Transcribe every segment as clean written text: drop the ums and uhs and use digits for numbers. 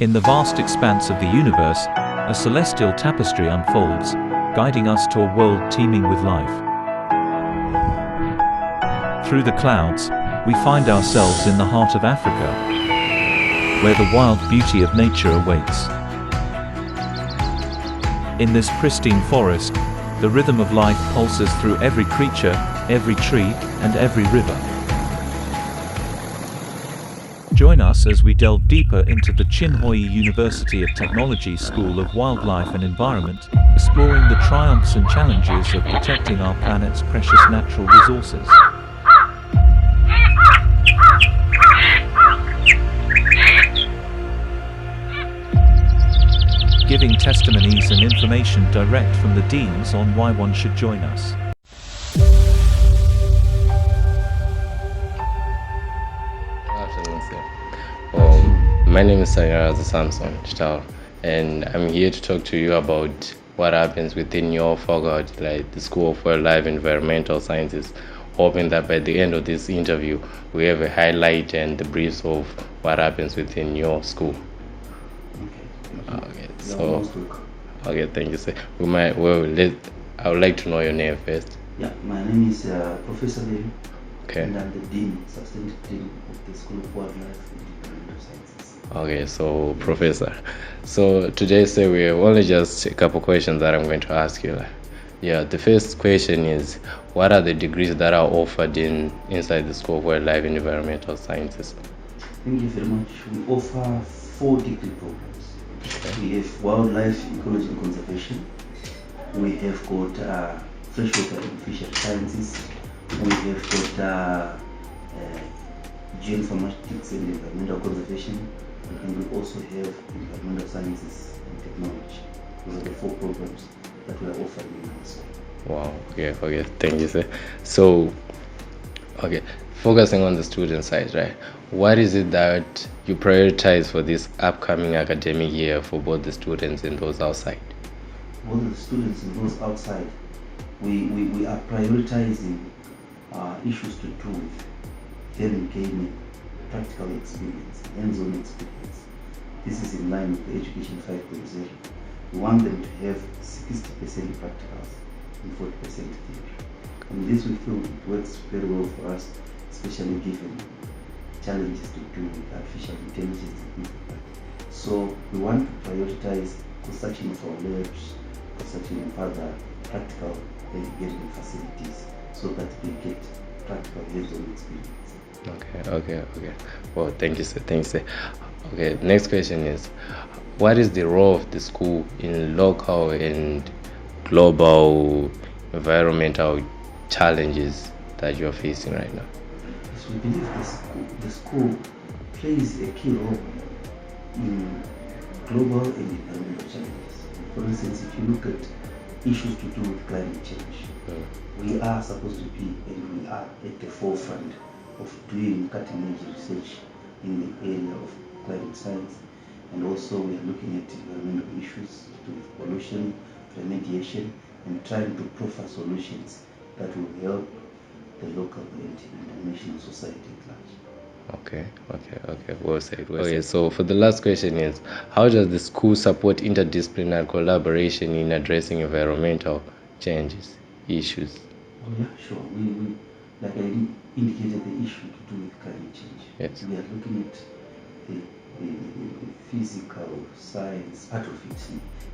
In the vast expanse of the universe, a celestial tapestry unfolds, guiding us to a world teeming with life. Through the clouds, we find ourselves in the heart of Africa, where the wild beauty of nature awaits. In this pristine forest, the rhythm of life pulses through every creature, every tree, and every river. Join us as we delve deeper into the Chinhoyi University of Technology School of Wildlife and Environment, exploring the triumphs and challenges of protecting our planet's precious natural resources. Giving testimonies and information direct from the deans on why one should join us. My name is Samson Chitao, and I'm here to talk to you about what happens within your faculty, like the School of Wildlife and Environmental Sciences, hoping that by the end of this interview, we have a highlight and the briefs of what happens within your school. Okay, thank you, sir. I would like to know your name first. Yeah, my name is Professor Levi, Okay. and I'm the Dean, Substantive Dean of the School of Wildlife and Environmental Sciences. Okay, so Professor, so today, sir, we have only just a couple questions that I'm going to ask you. Yeah, the first question is, what are the degrees that are offered inside the School of Wildlife and Environmental Sciences? Thank you very much. We offer 4 degree programs. We have Wildlife Ecology and Conservation. We have got Freshwater and Fishery Sciences. We have got Geoinformatics and Environmental Conservation. And we also have Environmental Sciences and Technology. Those are the 4 programs that we are offering in our school. Wow, okay, thank you, sir. So, okay, focusing on the student side, right? What is it that you prioritize for this upcoming academic year for both the students and those outside? Both the students and those outside, we are prioritizing issues to do with them gaining practical experience, hands-on experience. This is in line with the Education 5.0. We want them to have 60% practicals and 40% theory. And this we feel it works very well for us, especially given challenges to do with artificial intelligence and things like that. So we want to prioritize construction of our labs, construction of other practical engagement facilities so that they get practical hands-on experience. Okay. Well, thank you, sir. Okay, next question is, what is the role of the school in local and global environmental challenges that you're facing right now? Yes, we believe the school plays a key role in global and environmental challenges. For instance, if you look at issues to do with climate change, we are supposed to be and we are at the forefront of doing cutting-edge research in the area of climate science, and also we are looking at environmental issues to do with pollution, remediation, and trying to proffer solutions that will help the local and international society at large. Okay. Well said. Okay, so for the last question is, how does the school support interdisciplinary collaboration in addressing environmental changes issues? Oh yeah, sure. We like I indicated, the issue to do with climate change. Yes. We are looking at the physical science part of it,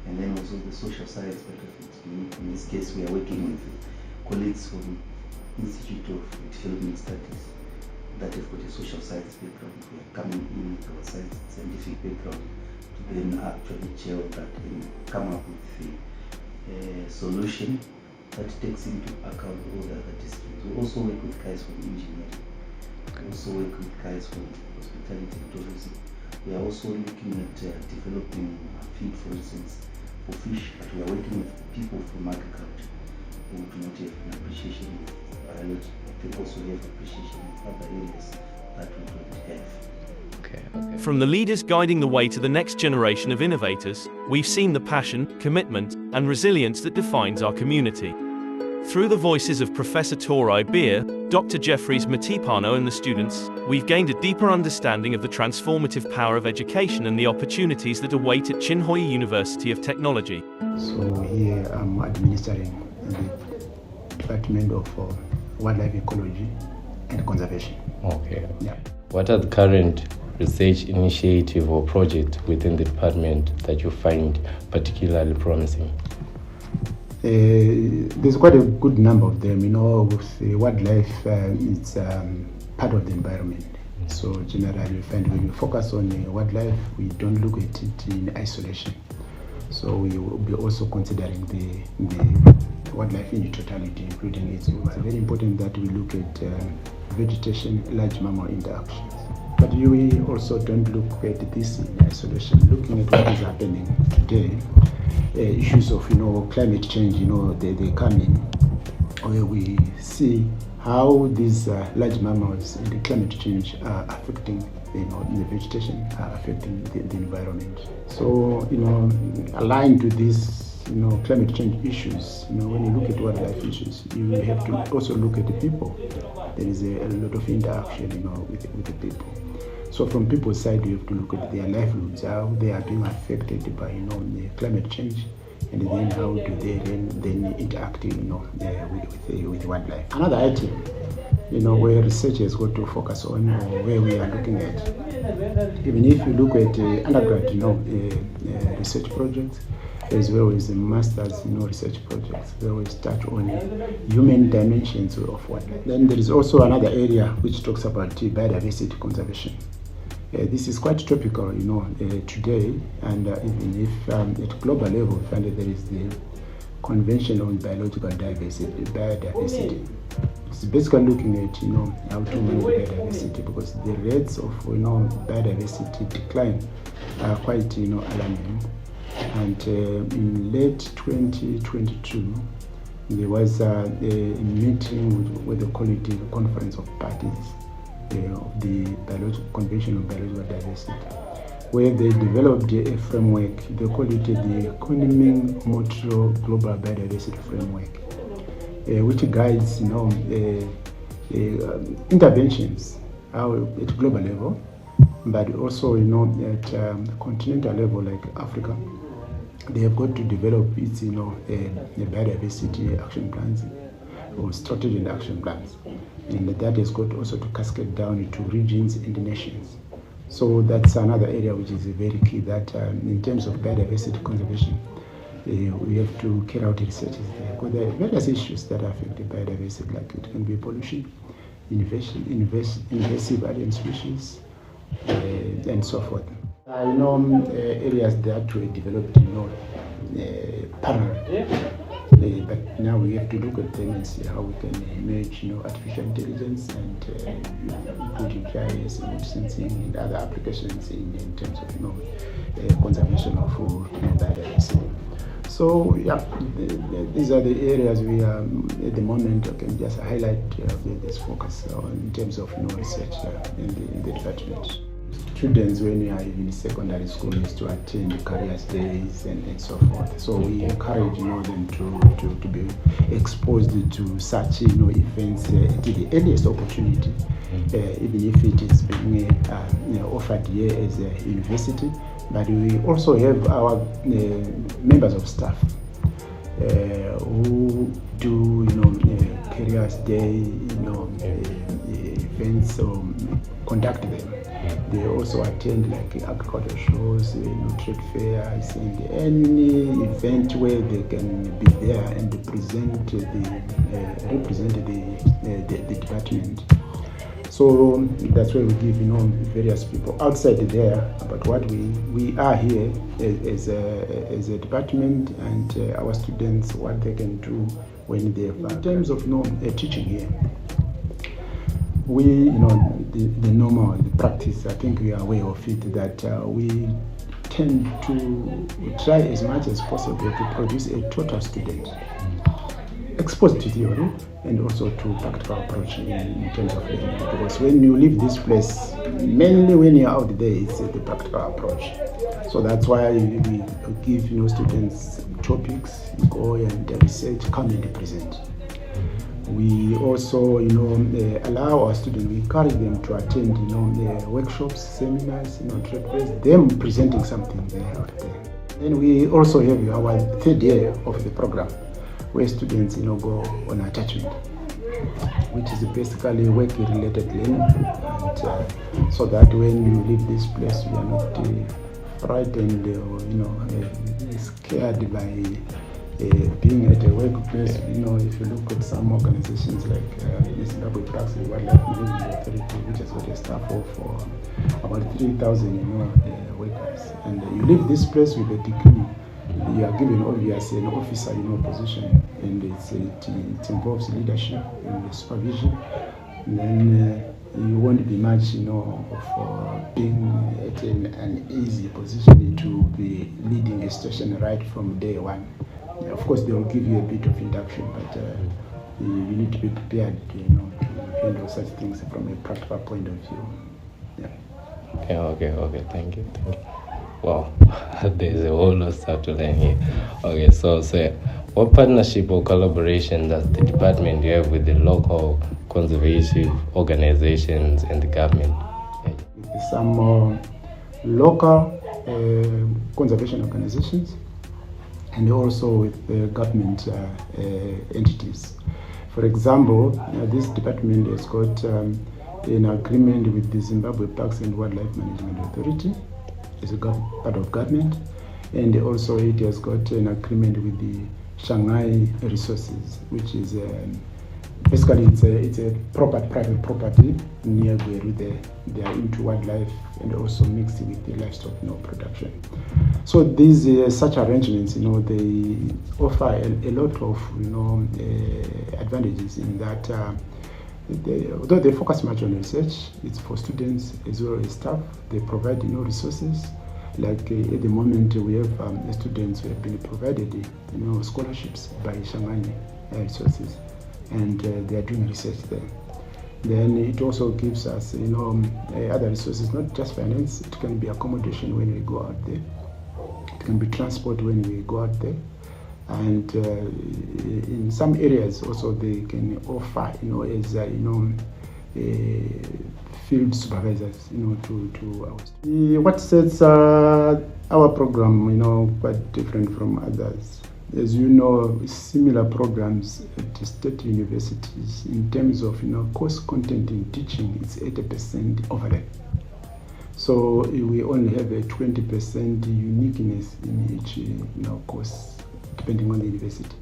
and then also the social science part of it. In this case, we are working with colleagues from Institute of Development Studies that have got a social science background. We are coming in with our scientific background to then actually gel that and come up with a solution that takes into account all the other disciplines. We also work with guys from engineering. We also work with guys from hospitality and tourism. We are also looking at developing feed, for instance, for fish, but we are working with people from agriculture who do not have an appreciation of biology, but they also have appreciation of other areas that we don't have. Okay. From the leaders guiding the way to the next generation of innovators, we've seen the passion, commitment, and resilience that defines our community. Through the voices of Professor Torai Beer, Dr. Jeffries Matipano and the students, we've gained a deeper understanding of the transformative power of education and the opportunities that await at Chinhoyi University of Technology. So here I'm administering the Department of Wildlife Ecology and Conservation. Okay. Yeah. What are the current research initiative or project within the department that you find particularly promising? There's quite a good number of them. With wildlife, it's part of the environment. So generally, we find when we focus on wildlife, we don't look at it in isolation. So we will be also considering the wildlife in totality, including it. So it's very important that we look at vegetation, large mammal interactions. But we also don't look at this in isolation, looking at what is happening today. Issues of climate change, they come in where we see how these large mammals and the climate change are affecting the vegetation, are affecting the environment. So aligned to these climate change issues, when you look at wildlife issues, you have to also look at the people. There is a lot of interaction with the people. So from people's side, you have to look at their livelihoods, how they are being affected by the climate change, and then how do they then interact with wildlife. Another item, where research has got to focus on, or where we are looking at, even if you look at undergrad research projects, as well as the master's research projects, they will touch on human dimensions of wildlife. Then there is also another area which talks about biodiversity conservation. This is quite topical, today, and even if at global level, we find that there is the Convention on Biological Biodiversity. It's basically looking at, how to manage biodiversity, because the rates of, biodiversity decline are quite, alarming. And in late 2022, there was a meeting with the quality conference of parties of the Convention on Biological Diversity, where they developed a framework. They call it the Kunming-Montreal Global Biodiversity Framework, which guides interventions at global level, but also at continental level like Africa. They have got to develop its biodiversity action plans or strategy and action plans, and that has got also to cascade down into regions and nations. So that's another area which is very key, that in terms of biodiversity conservation, we have to carry out researches there, because there are various issues that affect the biodiversity, like it can be pollution, invasive alien species, and so forth. Areas that were developed, parallel. But now we have to look at them and see how we can manage, artificial intelligence and including GIS, image sensing, and other applications in terms of conservation of biodiversity. So these are the areas we are at the moment. I can just highlight this focus in terms of research in the department. Students, when we are in secondary school, used to attend careers days and so forth. So we encourage them to be exposed to such events at the earliest opportunity, even if it is being offered here as a university. But we also have our members of staff who do careers day events, or conduct them. They also attend like agricultural shows, trade fairs, and any event where they can be there and represent the department. So that's why we give various people outside there about what we are here as a department, and our students, what they can do when they are in terms of teaching here. We, the normal practice, I think we are aware of it, that we tend to try as much as possible to produce a total student, exposed to theory and also to practical approach in terms of learning. Because when you leave this place, mainly when you're out there, it's the practical approach. So that's why we give students topics, go and research, come and present. We also, allow our students, we encourage them to attend, workshops, seminars, trade fairs, them presenting something there out there. Then we also have our third year of the program, where students, go on attachment, which is basically work-related learning, and so that when you leave this place, you are not frightened or scared by being at a workplace. If you look at some organizations like the Zimbabwe Praxis Wildlife Management Authority, which has got a staff of about 3,000 workers, and you leave this place with a degree, you are given obviously an officer position, and it involves leadership and supervision. And then you won't be much of being at an easy position to be leading a station right from day one. Of course, they will give you a bit of induction, but you need to be prepared to handle such things from a practical point of view. Yeah. Okay. Thank you. Wow, there's a whole lot of stuff to learn here. Okay, so what partnership or collaboration does the department have with the local conservation organizations and the government? Some local conservation organizations, and also with the government entities. For example, this department has got an agreement with the Zimbabwe Parks and Wildlife Management Authority, as a part of government, and also it has got an agreement with the Chinhoyi Resources, which is basically it's a private property near Gweru. They are into wildlife and also mixed with the livestock production. So these such arrangements, they offer a lot of advantages in that although they focus much on research, it's for students as well as staff. They provide resources. Like at the moment we have students who have been provided scholarships by Chinhoyi Resources, and they are doing research there. Then it also gives us other resources, not just finance. It can be accommodation when we go out there. It can be transport when we go out there, and in some areas also they can offer as field supervisors to our students. What sets our program quite different from others, as you know, similar programs at state universities in terms of course content in teaching, it's 80% overlap. So we only have a 20% uniqueness in each course, depending on the university.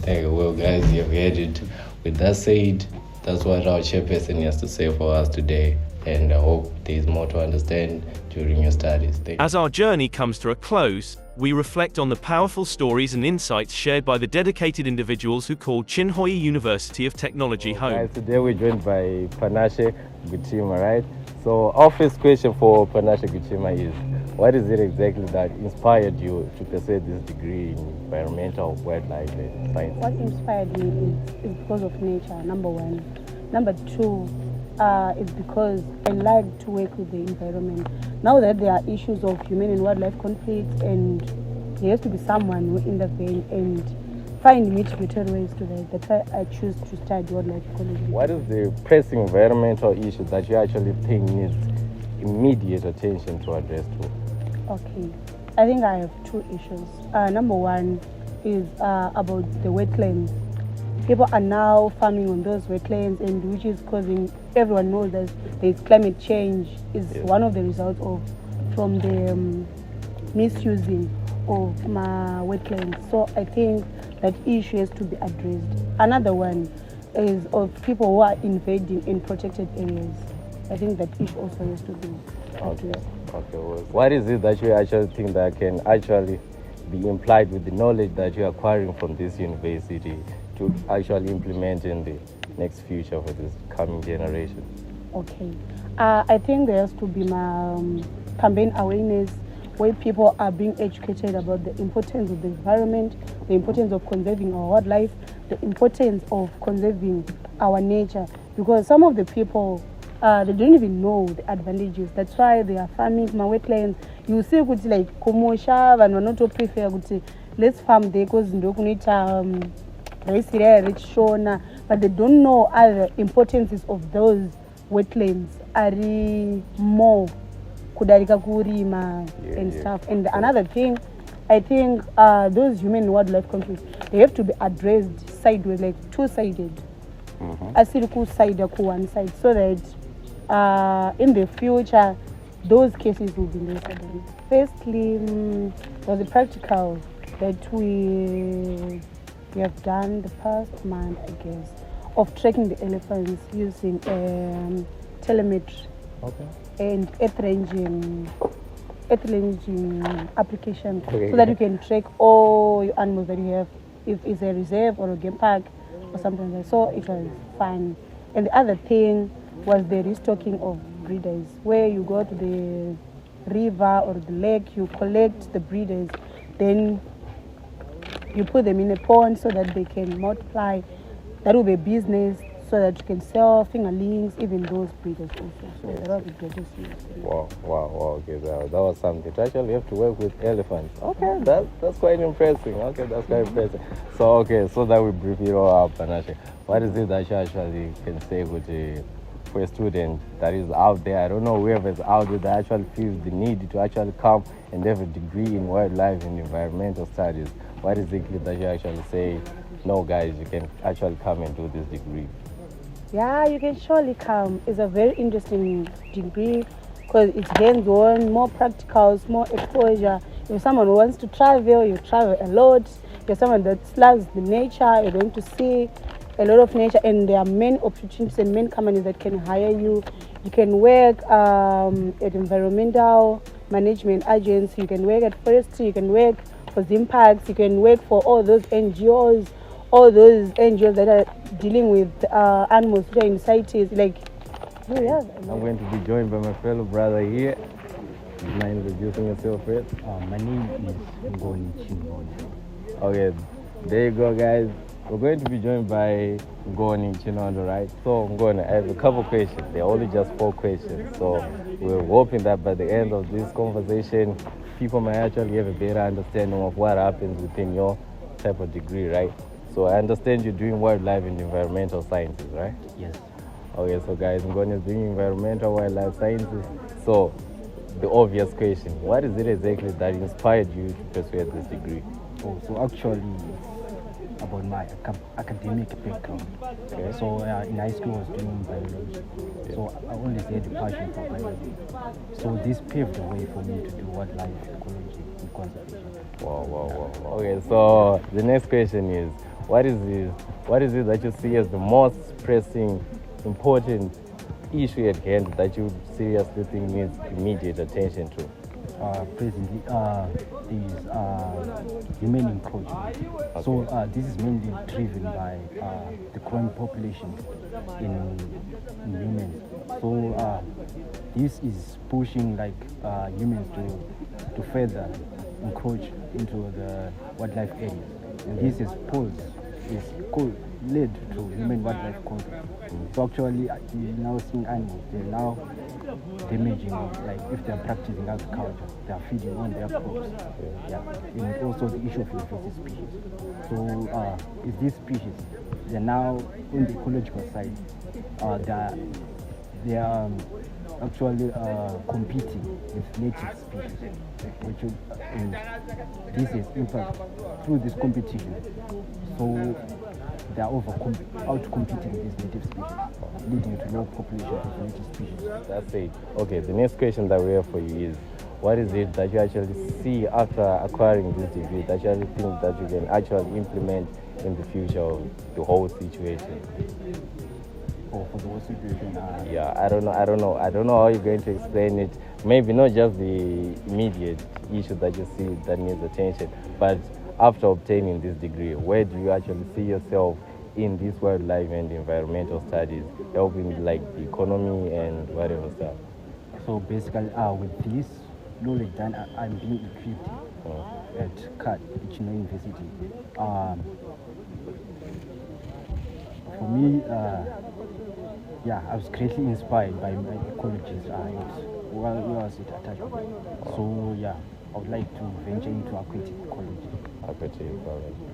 Thank you. Well, guys, you've heard it. With that said, that's what our chairperson has to say for us today, and I hope there's more to understand during your studies. As our journey comes to a close, we reflect on the powerful stories and insights shared by the dedicated individuals who call Chinhoyi University of Technology home. Guys, today we're joined by Panashe Guchima, right? So our first question for Panashe Guchima is, what is it exactly that inspired you to pursue this degree in environmental wildlife and science? What inspired me is because of nature, number one. Number two, is because I like to work with the environment. Now that there are issues of human and wildlife conflict, and there has to be someone who intervene and find mitigated ways to that. That's why I choose to study wildlife ecology. What is the pressing environmental issue that you actually think needs immediate attention to address to? Okay, I think I have two issues. Number one is about the wetlands. People are now farming on those wetlands, and which is causing, everyone knows that there's climate change is one of the results from the misusing of my wetlands. So I think that issue has to be addressed. Another one is of people who are invading in protected areas. I think that issue also has to be addressed. Okay. Well, what is it that you actually think that can actually be implied with the knowledge that you're acquiring from this university to actually implement in the next future for this coming generation? Okay. I think there has to be campaign awareness where people are being educated about the importance of the environment, the importance of conserving our wildlife, the importance of conserving our nature. Because some of the people, they don't even know the advantages. That's why they are farming my wetlands. You see, like, komosha, and not to prefer, let's farm there because Shona, but they don't know other importances of those wetlands are more kudarika kurima and stuff. And another thing, I think those human and wildlife conflicts, they have to be addressed sideways, like two-sided. Asiri kuside ku one side, so that in the future those cases will be less. Firstly, was the practical that we have done the past month, I guess, of tracking the elephants using telemetry and earth ranging application, so that you can track all your animals that you have, if it's a reserve or a game park or something like that. So it was fun. And the other thing was the restocking of breeders, where you go to the river or the lake, you collect the breeders, then you put them in a pond so that they can multiply. That will be a business, so that you can sell fingerlings, even those breeders also. So that was the greatest use. Wow, okay, that was something. To actually have to work with elephants. Okay, that's quite impressive. Okay, that's quite impressive. So, so that we brief it all up, and actually, what is it that you actually can say for a student that is out there? I don't know, whoever is out there that actually feels the need to actually come and have a degree in wildlife and environmental studies. What is it that you actually say, no guys, you can actually come and do this degree? Yeah, you can surely come. It's a very interesting degree because it's hands-on, more practicals, more exposure. If someone wants to travel, you travel a lot. If you're someone that loves the nature, you're going to see a lot of nature, and there are many opportunities and many companies that can hire you. You can work at environmental management agency, you can work at forestry, you can work for Zimpact, you can work for all those NGOs, that are dealing with animals which are in CITES. Like, I'm going to be joined by my fellow brother here. Do you mind introducing yourself, Fred? My name is Chinhoyi. Okay, there you go, guys. We're going to be joined by Chinhoyi, right? So, I have a couple questions. They're only just 4 questions. So, we're hoping that by the end of this conversation, people might actually have a better understanding of what happens within your type of degree, right? So, I understand you're doing wildlife and environmental sciences, right? Yes. Okay, so guys, Ngoni is doing environmental wildlife sciences. So, the obvious question, what is it exactly that inspired you to pursue this degree? Oh, so actually, it's about my academic background. Okay. So in high school, I was doing biology. So I always had a passion for biology. So this paved the way for me to do wildlife ecology and conservation. Wow. Okay, so the next question is, what is it that you see as the most pressing, important issue at hand that you seriously think needs immediate attention to? Presently, is human encroachment. Okay. So this is mainly driven by the growing population in humans. So this is pushing humans to further encroach into the wildlife areas, and this is led to human wildlife conflict. So actually, you're now seeing animals, they're now damaging, like if they're practicing agriculture, they're feeding on their crops. And also the issue of invasive species. So if these species, they're now on the ecological side, they are actually competing with native species, and this is impact through this competition. So they are out competing these native species, leading to low population of native species. That's it. Okay, the next question that we have for you is, what is it that you actually see after acquiring this degree that you actually think that you can actually implement in the future of the whole situation? For the whole situation? Yeah, I don't know how you're going to explain it. Maybe not just the immediate issue that you see that needs attention, but after obtaining this degree, where do you actually see yourself in this wildlife and environmental studies, helping like the economy and whatever stuff? So basically, with this knowledge that I'm being equipped at Chinhoyi University, for me, I was greatly inspired by my ecologist where was it attached with? So yeah, I would like to venture into aquatic ecology. Aquatic ecology.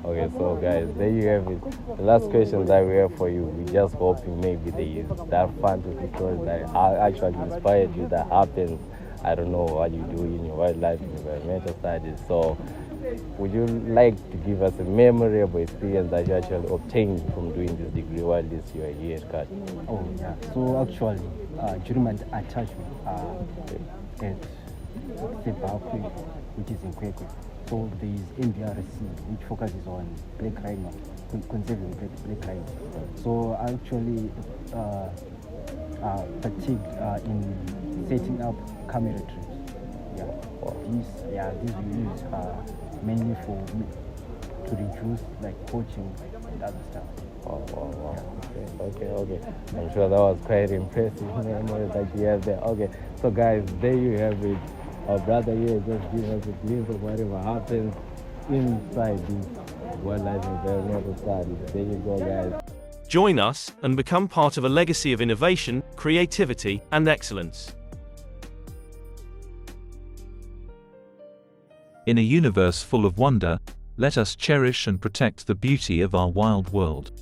Okay. So guys, there you have it. The last question that we have for you. We just hoping maybe there is that fantasy story that actually inspired you that happens. I don't know what you do in your wildlife and environmental studies. So would you like to give us a memorable experience that you actually obtained from doing this degree while you are here at CAT? Oh yeah. So actually, during my attachment at Sebakwe, which is in Kwekwe, so there is NDRC, which focuses on black rhino, conserving black rhino. So I actually fatigued in setting up camera traps. These we use mainly to reduce like poaching and other stuff. Wow. Okay. I'm sure that was quite impressive memory that you have there. Okay, so guys, there you have it. Our brother here just give us a glimpse of whatever happens inside the wildlife environmental studies. There you go, guys. Join us and become part of a legacy of innovation, creativity, and excellence. In a universe full of wonder, let us cherish and protect the beauty of our wild world.